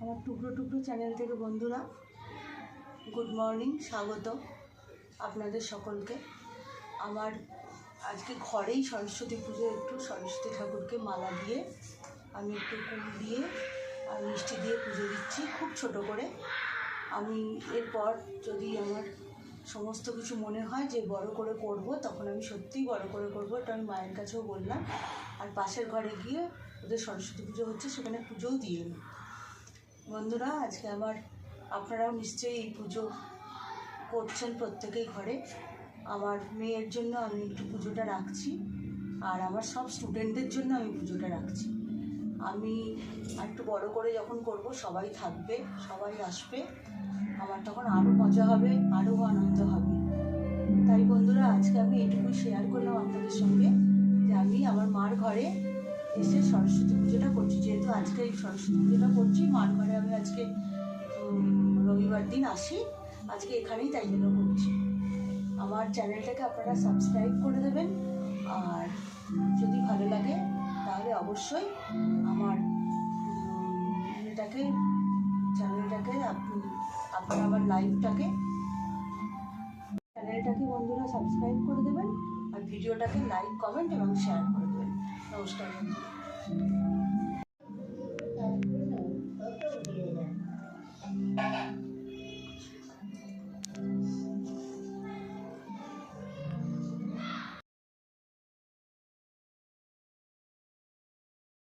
আমার টুকরো টুকরো চ্যানেল থেকে বন্ধুরা গুড মর্নিং, স্বাগত আপনাদের সকলকে। আমার আজকে ঘরেই সরস্বতী পুজো, একটু সরস্বতী ঠাকুরকে মালা দিয়ে আমি একটু কুল দিয়ে আর মিষ্টি দিয়ে পুজো দিচ্ছি, খুব ছোট করে। আমি এরপর যদি আমার সমস্ত কিছু মনে হয় যে বড় করে করব, তখন আমি সত্যিই বড় করে করব। এটা আমি মায়ের কাছেও বললাম, আর পাশের ঘরে গিয়ে ওদের সরস্বতী পুজো হচ্ছে, সেখানে পুজোও দিয়ে নিই। বন্ধুরা, আজকে আপনারাও নিশ্চয়ই এই পুজো করছেন প্রত্যেকেই ঘরে। আমার মেয়ের জন্য আমি একটু পুজোটা রাখছি, আর আমার সব স্টুডেন্টদের জন্য আমি পুজোটা রাখছি। আমি একটু বড় করে যখন করব, সবাই থাকবে, সবাই আসবে, আমার তখন আরও মজা হবে, আরও আনন্দ হবে। তাই বন্ধুরা, আজকে আমি এটুকুই শেয়ার করলাম আপনাদের সঙ্গে যে আমি আমার মার ঘরে এসে সরস্বতী পুজোটা করছি। যেহেতু আজকে এই সরস্বতী পুজোটা করছি মার ঘরে, আমি আজকে রবিবার দিন আসি, আজকে এখানেই তাই জন্য করছি। আমার চ্যানেলটাকে আপনারা সাবস্ক্রাইব করে দেবেন, আর যদি ভালো লাগে তাহলে অবশ্যই আমার চ্যানেলটাকে আপনারা আমার চ্যানেলটাকে বন্ধুরা সাবস্ক্রাইব করে দেবেন, আর ভিডিওটাকে লাইক, কমেন্ট এবং শেয়ার করে দেবেন। নমস্কার বন্ধুরা।